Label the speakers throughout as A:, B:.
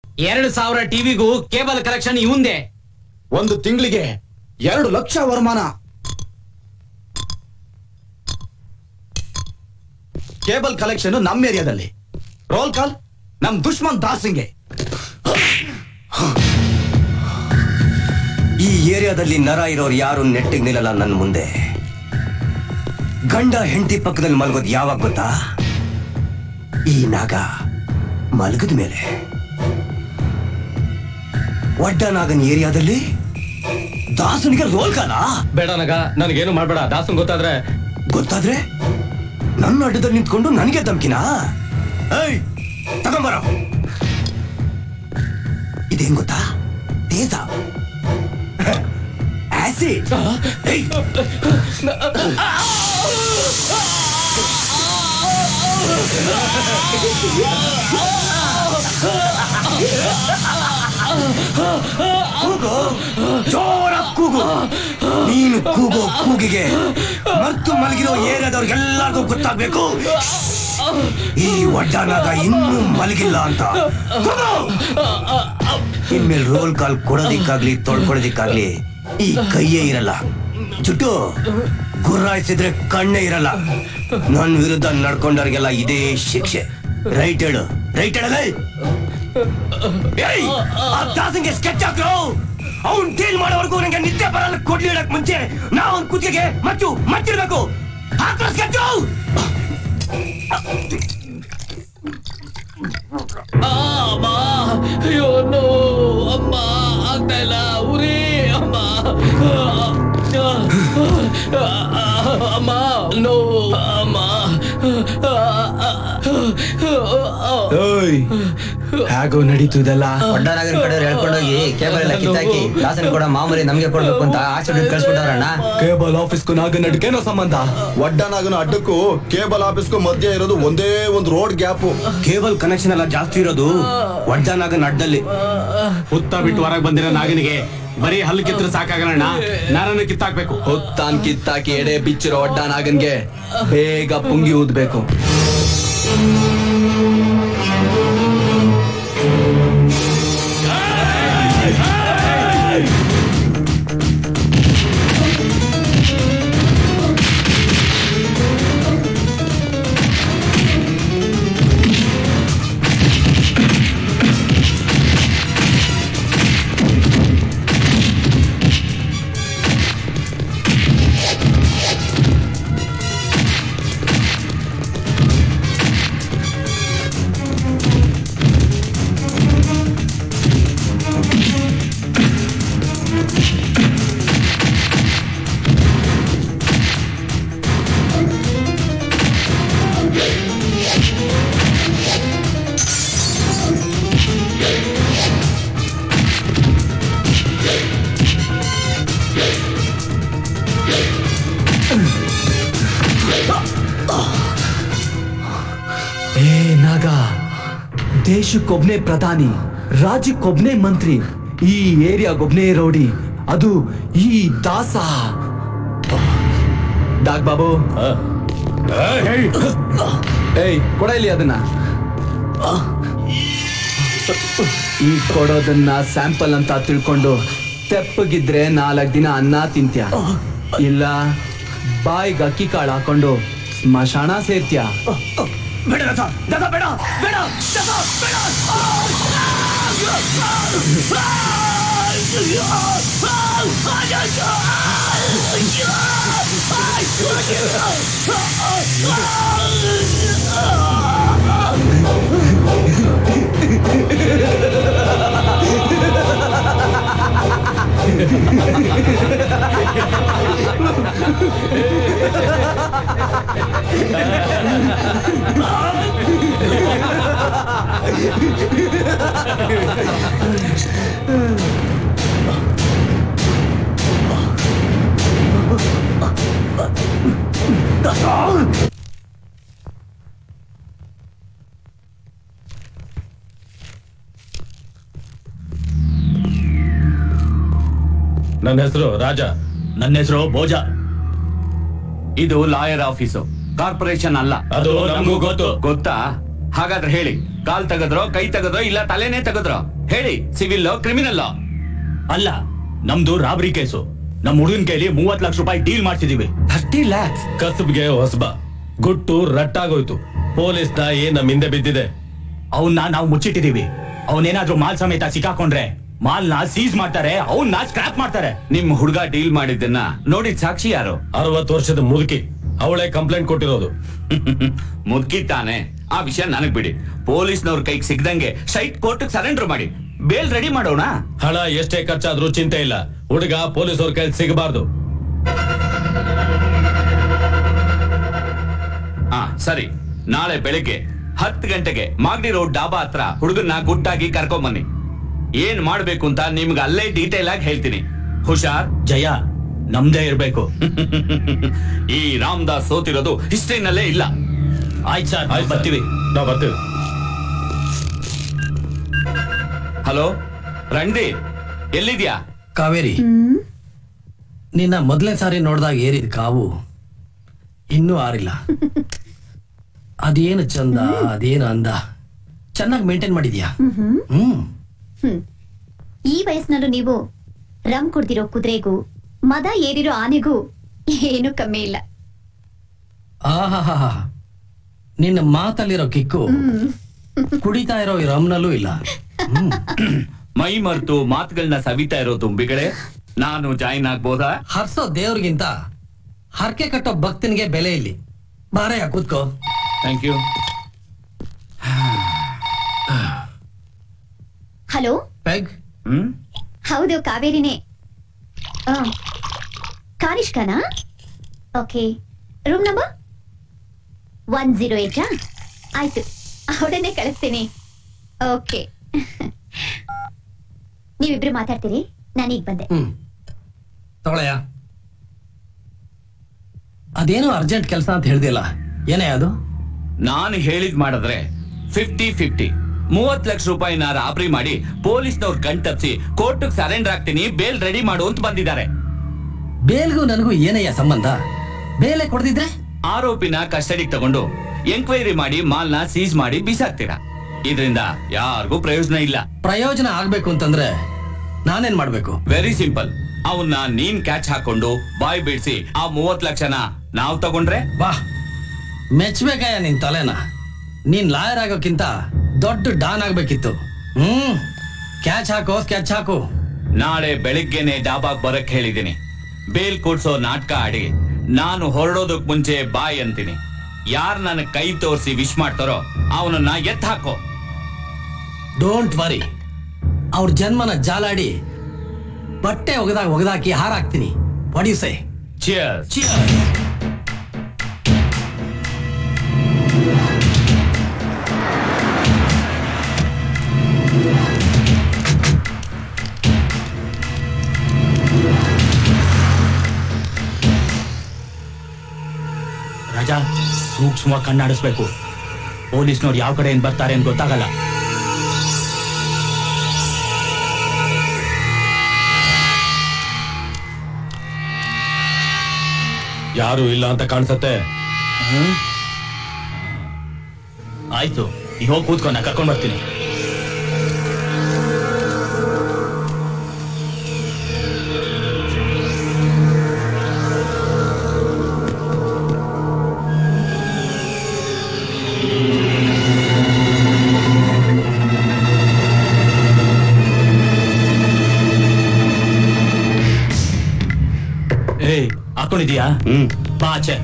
A: 2,000 ಟಿವಿಗೂ cable collection ಇವಂದೆ.
B: ಒಂದು ತಿಂಗಳಿಗೆ 2 ಲಕ್ಷ ವರಮಾನ. ಕೇಬಲ್ ಕಲೆಕ್ಷನ್ ನಮ್ಮ ಏರಿಯಾದಲ್ಲಿ. ರೋಲ್ ಕಾಲ್ ನಮ್ ದುಶ್ಮನ್ ದಾಸಿಂಗೆ.
C: ಈ ಏರಿಯಾದಲ್ಲಿ ನರ ಇರೋರು ಯಾರು ನೆಟ್ಟಿಗೆ ನಿಲ್ಲಲ್ಲ ನನ್ನ ಮುಂದೆ. ಗಂಡ ಹೆಂಡತಿ ಪಕ್ಕದಲ್ಲಿ ಮಲಗೋದು ಯಾವಾಗ ಗೊತ್ತಾ? ಈ ನಾಗ ಮಲಗದ ಮೇಲೆ. ಒಡ್ಡ ನಾಗನ್ ಏರಿಯಾದಲ್ಲಿ ದಾಸನಿಗೆ ರೋಲ್ ಕಾಲ.
A: ಬೇಡ ನಗ, ನನಗೇನು ಮಾಡ್ಬೇಡ. ದಾಸನ್
C: ಗೊತ್ತಾದ್ರೆ ನನ್ನ ಅಡ್ಡದಲ್ಲಿ ನಿಂತ್ಕೊಂಡು ನನಗೆ ಧಮ್ಕಿನಾ? ತಗೊಂಬರ. ಇದೇನ್ ಗೊತ್ತಾ? ತೇಜ ಆಸಿಡ್. ಕೂಗು, ಜೋರ ಕೂಗು. ನೀನು ಕೂಗೋ ಕೂಗಿಗೆ ಮರ್ತು ಮಲಗಿರೋ ಏರಿಯಾದವ್ರಿಗೆಲ್ಲರಿಗೂ ಗೊತ್ತಾಗ್ಬೇಕು ಈ ಒಡ್ಡನಾಗ ಇನ್ನೂ ಮಲಗಿಲ್ಲ ಅಂತ. ಇನ್ಮೇಲೆ ರೋಲ್ ಕಾಲ್ ಕೊಡೋದಿಕ್ಕಾಗ್ಲಿ ತೊಳ್ಕೊಡೋದಿಕ್ಕಾಗ್ಲಿ ಈ ಕೈಯೇ ಇರಲ್ಲ. ಜುಟ್ಟು ಗುರ್ರಾಯಿಸಿದ್ರೆ ಕಣ್ಣೇ ಇರಲ್ಲ. ನನ್ನ ವಿರುದ್ಧ ನಡ್ಕೊಂಡವ್ರಿಗೆಲ್ಲ ಇದೇ ಶಿಕ್ಷೆ. ರೈಟ್ ಹೇಳು, ರೈಟ್ ಹೇಳಲ್ಲ. ದಾಸಂಗೆ ಸ್ಕೆಚ್ ಹಾಕ್ರು. ಅವ್ನ್ ಡೀಲ್ ಮಾಡೋವರೆಗೂ ನಂಗೆ ನಿದ್ದೆ ಬರಲ್ಲ. ಕೊಡ್ಲಿ ಇಡಕ್ ಮುಂಚೆ ನಾವು ಅವ್ನ ಕುತ್ತಿಗೆಗೆ ಮಚ್ಚಿರ್ಬೇಕು. ಹಾಕ್ರ ಸ್ಕೆಚ್.
A: ಅಯ್ಯೋ ನೋ ಅಮ್ಮ, ಆಗ್ತಾ ಇಲ್ಲ. ಉರಿ ಅಮ್ಮ, ಅಮ್ಮ ನೋ ಅಮ್ಮ.
B: ಹೇಗೋ ನಡೀತು ಇದೆಲ್ಲ.
D: ಒಡ್ಡನಾಗರ ಕಡೆ ಹೇಳ್ಕೊಂಡೋಗಿ ಕೇಬಲ್ ಎಲ್ಲ ಕಿತ್ತಾಕಿ ದಾಸನ ಕೂಡ ಮಾಮೂಲಿ ನಮ್ಗೆ ಕೊಡ್ಬೇಕು ಅಂತ ಆಚೆ ಕಳ್ಸ್ಬಿಟ್ಟವ್ರಣ್ಣ.
B: ಕೇಬಲ್ ಆಫೀಸ್ಗೂ ನಾಗನಡ್ಕೇನೋ ಸಂಬಂಧ?
E: ಒಡ್ಡನಾಗನ ಅಡ್ಡಕ್ಕೂ ಕೇಬಲ್ ಆಫೀಸ್ಗೂ ಮಧ್ಯ ಇರೋದು ಒಂದೇ ಒಂದು ರೋಡ್ ಗ್ಯಾಪ್.
C: ಕೇಬಲ್ ಕನೆಕ್ಷನ್ ಎಲ್ಲ ಜಾಸ್ತಿ ಇರೋದು ಒಡ್ಡನಾಗನ ಅಡ್ಡಲ್ಲಿ.
A: ಹುತ್ತ ಬಿಟ್ಟು ಹೊರಗೆ ಬಂದಿರೋ ನಾಗನಿಗೆ ಬರೀ ಹಲ್ಲು ಕಿತ್ತರೆ ಸಾಕಾಗಲ್ಲಣ್ಣ, ನಾರನ್ನು ಕಿತ್ತಾಕ್ಬೇಕು.
B: ಹೊತ್ತಾನ್ ಕಿತ್ತಾಕಿ ಎಡೆ ಬಿಚ್ಚಿರೋ ಒಡ್ಡನಾಗನ್ಗೆ ಬೇಗ ಪುಂಗಿ ಊದ್ಬೇಕು. ದೇಶಕ್ಕೊಬ್ನೇ ಪ್ರಧಾನಿ, ರಾಜ್ಯಕ್ಕೊಬ್ನೇ ಮಂತ್ರಿ, ಈ ಏರಿಯಾಗೊಬ್ನೇ ರೌಡಿ, ಅದು ಈ ದಾಸ. ಡಾಕ್ ಬಾಬು, ಏಯ್ ಕೊಡ ಇಲ್ಲಿ ಅದನ್ನ. ಈ ಕೊಡೋದನ್ನ ಸ್ಯಾಂಪಲ್ ಅಂತ ತಿಳ್ಕೊಂಡು ತೆಪ್ಪಗಿದ್ರೆ 4 ದಿನ ಅನ್ನ ತಿಂತ್ಯ, ಇಲ್ಲ ಬಾಯಿಗೆ ಅಕ್ಕಿ ಕಾಳು ಹಾಕೊಂಡು ಸ್ಮಶಾನ ಸೇರ್ತ್ಯ.
C: ಬೇಡ ಬೇಡ ಬೇಡ ಬೇಡ
A: ನನ್ನ ಹೆಸರು ರಾಜ.
F: ನನ್ನ ಹೆಸರು ಭೋಜ.
A: ಇದು ಲಾಯರ್ ಆಫೀಸು, ಕಾರ್ಪೊರೇಷನ್ ಅಲ್ಲ.
F: ಅದು ನಮಗೂ ಗೊತ್ತು.
A: ಗೊತ್ತಾ? ಹಾಗಾದ್ರೆ ಹೇಳಿ,
F: ಕಾಲ್ ತೆಗದ್ರೋ ಕೈ ತೆಗದ್ರೋ ಇಲ್ಲ ತಲೆನೇ ತೆಗದ್ರೋ ಹೇಳಿ, ಸಿವಿಲ್ ಕ್ರಿಮಿನಲ್?
G: ಅಲ್ಲ, ನಮ್ದು ರಾಬರಿ ಕೇಸು. ನಮ್ ಹುಡುಗನ ಕೈಲಿ 30 ಲಕ್ಷ ರೂಪಾಯಿ ಡೀಲ್ ಮಾಡ್ತಿದೀವಿ.
F: 30 lakhs?
H: ಕಸಬ್ಗೆ ಹೊಸಬ ಗುಟ್ಟು ರಟ್ಟಾಗೋಯ್ತು. ಪೊಲೀಸ್ ನಾಯಿ ನಮ್ ಹಿಂದೆ ಬಿದ್ದಿದೆ.
G: ಅವನ್ನ ನಾವು ಮುಚ್ಚಿಟ್ಟಿದೀವಿ. ಅವನೇನಾದ್ರೂ ಮಾಲ್ ಸಮೇತ ಸಿಕ್ಕಾಕೊಂಡ್ರೆ ಮಾಲ್ನ ಸೀಸ್ ಮಾಡ್ತಾರೆ, ಅವನ್ನ ಸ್ಕ್ರಾಪ್ ಮಾಡ್ತಾರೆ.
F: ನಿಮ್ ಹುಡುಗ ಡೀಲ್ ಮಾಡಿದ್ದನ್ನ ನೋಡಿದ್ ಸಾಕ್ಷಿ ಯಾರು?
H: 60 ವರ್ಷದ ಮುದುಕಿ, ಅವಳೇ ಕಂಪ್ಲೇಂಟ್ ಕೊಟ್ಟಿರೋದು.
F: ಮುದ್ಕಿ ತಾನೆ, ಆ ವಿಷಯ ನನಗ್ ಬಿಡಿ. ಪೊಲೀಸ್ನವ್ರ ಕೈಗೆ ಸಿಗ್ದಂಗೆ ಸ್ಟ್ರೈಟ್ ಕೋರ್ಟ್ ಸರೆಂಡರ್ ಮಾಡಿ ಬೇಲ್ ರೆಡಿ ಮಾಡೋಣ.
H: ಹಣ ಎಷ್ಟೇ ಖರ್ಚಾದ್ರೂ ಚಿಂತೆ ಇಲ್ಲ, ಹುಡುಗ ಪೊಲೀಸವ್ರ ಕೈಲಿ ಸಿಗಬಾರ್ದು.
F: ಸರಿ, ನಾಳೆ ಬೆಳಿಗ್ಗೆ 10 ಗಂಟೆಗೆ ಮಾಗಡಿ ರೋಡ್ ಡಾಬಾ ಹತ್ರ ಹುಡುಗನ್ನ ಗುಟ್ಟಾಗಿ ಕರ್ಕೊಂಬನ್ನಿ. ಏನ್ ಮಾಡ್ಬೇಕು ಅಂತ ನಿಮ್ಗೆ ಅಲ್ಲೇ ಡೀಟೇಲ್ ಆಗಿ ಹೇಳ್ತೀನಿ. ಹುಷಾರ್.
G: ಜಯ ನಮ್ದೇ ಇರ್ಬೇಕು.
F: ಈ ರಾಮದಾಸ್ ಸೋತಿರೋದು ಹಿಸ್ಟ್ರಿನಲ್ಲೇ ಇಲ್ಲ.
G: ಆಯ್ತು ಸರ್, ಬರ್ತೀವಿ.
H: ನಾವು ಬರ್ತೀವಿ.
F: ಹಲೋ ರಣಧೀರ್, ಎಲ್ಲಿದ್ಯಾ?
I: ಕಾವೇರಿ, ನಿನ್ನ ಮೊದಲನೇ ಸಾರಿ ನೋಡಿದಾಗ ಏರಿದ ಕಾವು ಇನ್ನೂ ಆರಿಲ್ಲ. ಅದೇನು ಚಂದ, ಅದೇನು ಅಂದ, ಚೆನ್ನಾಗಿ ಮೇಂಟೈನ್ ಮಾಡಿದ್ಯಾ.
J: ಈ ವಯಸ್ಸಿನಲ್ಲೂ ನೀವು ರಮ್ ಕುಡ್ದಿರೋ ಕುದುರೆಗೂ ಮದ ಏರಿರೋ ಆನೆಗೂ ಏನು ಕಮ್ಮಿ ಇಲ್ಲ.
I: ಆಹಾ, ನಿನ್ನ ಮಾತಲ್ಲಿರೋ ಕಿಕ್ಕು ಕುಡಿತಾ ಇರೋ ಈ ರಮ್ನಲ್ಲೂ ಇಲ್ಲ.
F: ಮೈ ಮರೆತು ಮಾತುಗಳನ್ನ ಸವಿತಾ ಇರೋ ತುಂಬಿಗಳೇ, ನಾನು ಜಾಯಿನ್ ಆಗ್ಬೋದಾ?
I: ಹರ್ಸೋ ದೇವ್ರಿಗಿಂತ ಹರಕೆ ಕಟ್ಟೋ ಭಕ್ತನಿಗೆ ಬೆಲೆ ಇಲ್ಲಿ. ಬಾರಯ್ಯ ಕೂತ್ಕೋ.
F: Thank you.
J: Hello
I: peg.
J: ಹೌದು, ಕಾವೇರಿನೇ. ಕಾನಿಷ್ಕನಾ? Okay, room number 108. ಆಯ್ತು, ಅವಳನ್ನೇ ಕಳಿಸ್ತೀನಿ. ಓಕೆ, ನೀವಿಬ್ರು ಮಾತಾಡ್ತೀರಿ, ನಾನೀಗ ಬಂದೆ.
I: ತಗೊಳಯ್ಯ. ಅದೇನೋ ಅರ್ಜೆಂಟ್ ಕೆಲಸ ಅಂತ ಹೇಳ್ದಿಲ್ಲ, ಏನೇ ಅದು?
F: ನಾನು ಹೇಳಿದ್ ಮಾಡಿದ್ರೆ 50-50 30 ಲಕ್ಷ ರೂಪಾಯಿನ ರಾಬರಿ ಮಾಡಿ ಪೊಲೀಸ್ನವ್ರ ಕಣ್ ತಪ್ಪಿಸಿ ಕೋರ್ಟ್ ಸರೆಂಡರ್ ಆಗ್ತೀನಿ, ಬೇಲ್ ರೆಡಿ ಮಾಡು ಅಂತ ಬಂದಿದ್ದಾರೆ.
I: ಬೇಲ್ಗೂ ನನಗೂ ಏನಯ್ಯ ಸಂಬಂಧ? ಬೇಲೆ ಕೊಡ್ದಿದ್ರೆ
F: ಆರೋಪಿನ ಕಸ್ಟಡಿಗೆ ತಗೊಂಡು ಎಂಕ್ವೈರಿ ಮಾಡಿ ಮಾಲ್ನ ಸೀಸ್ ಮಾಡಿ ಬಿಸಾಕ್ತೀರಾ. ಇದರಿಂದ ಯಾರಿಗೂ ಪ್ರಯೋಜನ ಇಲ್ಲ.
I: ಪ್ರಯೋಜನ ಆಗ್ಬೇಕು ಅಂತಂದ್ರೆ ನಾನೇನ್ ಮಾಡ್ಬೇಕು?
F: Very simple. ಅವನ್ನ ನೀನ್ ಕ್ಯಾಚ್ ಹಾಕೊಂಡು ಬಾಯ್ ಬಿಡಿಸಿ ಆ 30 ಲಕ್ಷನ ನಾವ್ ತಗೊಂಡ್ರೆ?
I: ಬಾ, ಮೆಚ್ಬೇಕಯ್ಯ ನಿನ್ ತಲೆನ. ನೀನ್ ಲಾಯರ್ ಆಗೋಕ್ಕಿಂತ ದೊಡ್ಡ ಡಾನ್ ಆಗ್ಬೇಕಿತ್ತು. ಕ್ಯಾಚ್ ಹಾಕೋ, ಸ್ಕೆಚ್ ಹಾಕು.
F: ನಾಳೆ ಬೆಳಿಗ್ಗೆನೆ ಡಾಬಾಗ್ ಬರಕ್ ಹೇಳಿದೀನಿ. ಬೇಲ್ ಕೊಡ್ಸೋ ನಾಟಕ ಆಡಿ ನಾನು ಹೊರಡೋದಕ್ ಮುಂಚೆ ಬಾಯ್ ಅಂತೀನಿ. ಯಾರ್ ನನ್ನ ಕೈ ತೋರಿಸಿ ವಿಶ್ ಮಾಡ್ತಾರೋ ಅವನನ್ನ ಎತ್ ಹಾಕೋ.
I: ಡೋಂಟ್ ವರಿ, ಅವ್ರ ಜನ್ಮನ ಜಾಲಾಡಿ ಬಟ್ಟೆ ಒಗದಾಕಿ ಹಾರಾಕ್ತೀನಿ. What you say?
F: Cheers.
G: Raja, ಸೂಕ್ಷ್ಮವಾಗಿ ಕಣ್ಣಾಡಿಸ್ಬೇಕು. ಪೊಲೀಸ್ನವ್ರು ಯಾವ ಕಡೆಯಿಂದ ಬರ್ತಾರೆ ಅಂತ ಗೊತ್ತಾಗಲ್ಲ.
H: ಯಾರು ಇಲ್ಲ ಅಂತ ಕಾಣಿಸತ್ತೆ.
G: ಆಯ್ತು, ಈಗ ಹೋಗಿ ಕೂತ್ಕೊಂಡು ನಾ ಕರ್ಕೊಂಡ್ ಬರ್ತೀನಿ. ಹಾಕೊಂಡಿದ್ಯಾ? ಬಾ ಆಚೆ.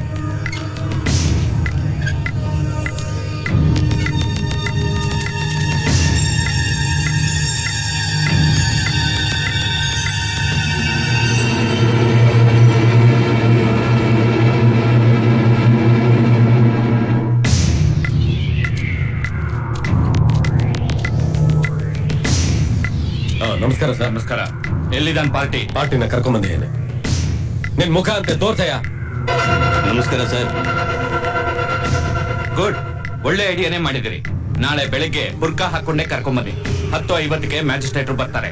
H: ನಮಸ್ಕಾರ ಸರ್.
F: ನಮಸ್ಕಾರ. ಎಲ್ಲಿದ್ದಾನ ಪಾರ್ಟಿನ
H: ಕರ್ಕೊಂಡ್ ಬಂದಿದ್ದೇನೆ. ನಿನ್ ಮುಖ ಅಂತ ತೋರ್ಸಯ್ಯ.
F: ನಮಸ್ಕಾರ ಸರ್. ಗುಡ್, ಒಳ್ಳೆ ಐಡಿಯಾನೇ ಮಾಡಿದಿರಿ. ನಾಳೆ ಬೆಳಿಗ್ಗೆ ಬುರ್ಕಾ ಹಾಕೊಂಡೇ ಕರ್ಕೊಂಬನ್ನಿ. 10:50ಕ್ಕೆ ಮ್ಯಾಜಿಸ್ಟ್ರೇಟರ್ ಬರ್ತಾರೆ.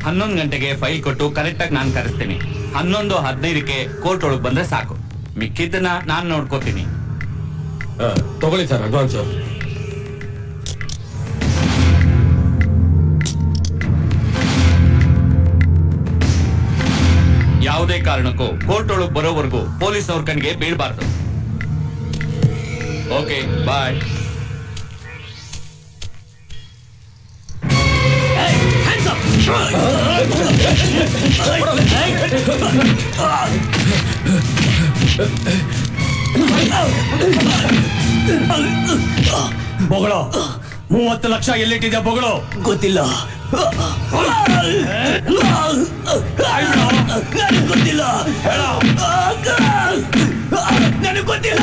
F: 11 ಗಂಟೆಗೆ ಫೈಲ್ ಕೊಟ್ಟು ಕರೆಕ್ಟ್ ಆಗಿ ನಾನು ಕರೆಸ್ತೀನಿ. 11:15ಕ್ಕೆ ಕೋರ್ಟ್ ಒಳಗೆ ಬಂದ್ರೆ ಸಾಕು. ಮಿಕ್ಕಿದ್ದನ್ನ ನಾನು ನೋಡ್ಕೋತೀನಿ.
H: ತಗೊಳ್ಳಿ ಸರ್ ಅಡ್ವಾನ್ಸ್.
F: ಯಾವುದೇ ಕಾರಣಕ್ಕೂ ಕೋರ್ಟ್ ಒಳಗೆ ಬರೋವರೆಗೂ ಪೊಲೀಸ್ನವ್ರ ಕಣ್ಣಿಗೆ ಬೀಳ್ಬಾರ್ದು. ಓಕೆ, ಬಾಯ್.
G: ಬೊಗಳು 30 ಲಕ್ಷ ಎಲ್ಲಿಟ್ಟಿದೆ ಬೊಗಳು?
C: ಗೊತ್ತಿಲ್ಲ. ಗೊತ್ತಿಲ್ಲ, ನನಗೆ ಗೊತ್ತಿಲ್ಲ.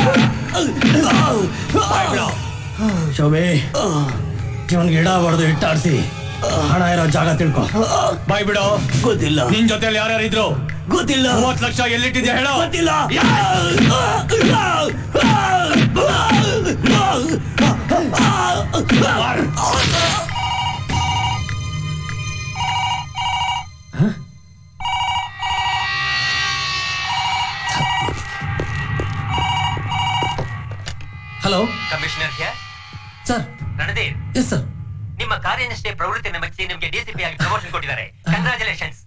I: ಶೋಭೆ, ಇವನ್ಗೆ ಇಡ ಹೊಡೆದು ಇಟ್ಟಾಡ್ಸಿ ಹಣ ಇರೋ ಜಾಗ ತಿಳ್ಕೊ.
G: ಬಾಯ್ ಬಿಡು.
C: ಗೊತ್ತಿಲ್ಲ.
G: ನಿನ್ ಜೊತೆಲಿ ಯಾರ್ಯಾರು ಇದ್ರು?
C: ಗೊತ್ತಿಲ್ಲ.
G: 30 ಲಕ್ಷ ಎಲ್ಲಿಟ್ಟಿದ್ಯಾ ಹೇಳೋ?
C: ಗೊತ್ತಿಲ್ಲ.
I: Hello
D: commissioner here.
I: Sir.
D: Randhir.
I: Yes sir.
D: ನಿಮ್ಮ ಕಾರ್ಯನಿಷ್ಠೆ ಪ್ರವೃತ್ತಿಯನ್ನು ಮೆಚ್ಚಿ ನಿಮಗೆ ಡಿಸಿಪಿ ಆಗಿ ಪ್ರಮೋಷನ್ ಕೊಟ್ಟಿದ್ದಾರೆ. Congratulations.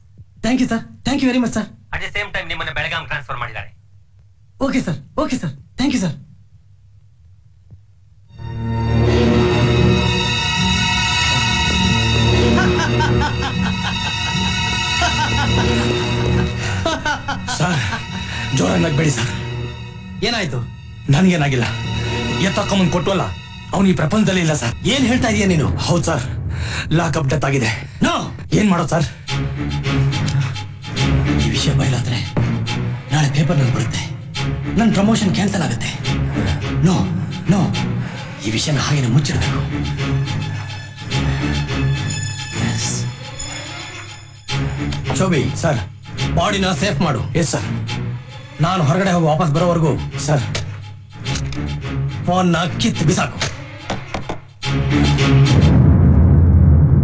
I: Thank you sir. Thank you very much sir.
D: At the same time ನಿಮ್ಮನ್ನು ಬೆಳಗಾಂ ಟ್ರಾನ್ಸ್ಫರ್ ಮಾಡಿದ್ದಾರೆ.
I: Okay sir. Okay sir. Thank you sir.
G: Sir, ಜೋರ ನಗ್ಬೇಡಿ ಸರ್.
I: ಏನಾಯ್ತು?
G: ನನ್ಗೇನಾಗಿಲ್ಲ. ಎತ್ತಕ್ಕಮ್ಮನ್ ಕೊಟ್ಟವಲ್ಲ, ಅವನು ಈ ಪ್ರಪಂಚದಲ್ಲಿ ಇಲ್ಲ ಸರ್.
I: ಏನ್ ಹೇಳ್ತಾ ಇದೀಯ ನೀನು?
G: ಹೌದು ಸರ್, ಲಾಕಪ್ ಡೆತ್ ಆಗಿದೆ.
I: ನೋ.
G: ಏನ್ ಮಾಡೋದು ಸರ್?
I: ಈ ವಿಷಯ ಬಯಲಾದ್ರೆ ನಾಳೆ ಪೇಪರ್ ನಲ್ಲಿ ಬರುತ್ತೆ. ನನ್ನ ಪ್ರಮೋಷನ್ ಕ್ಯಾನ್ಸಲ್ ಆಗುತ್ತೆ. ನೋ ನೋ, ಈ ವಿಷಯನ ಹಾಗೇನೆ ಮುಚ್ಚಿಡಬೇಕು. ಶೋಭಿ
G: ಸರ್,
I: ಬಾಡಿನ ಸೇಫ್ ಮಾಡು.
G: Yes sir.
I: ನಾನು ಹೊರಗಡೆ ಹೋಗಿ ವಾಪಸ್ ಬರೋವರೆಗೂ
G: ಸರ್
I: ಫೋನ್ ಕಿತ್ತು ಬಿಸಾಕು.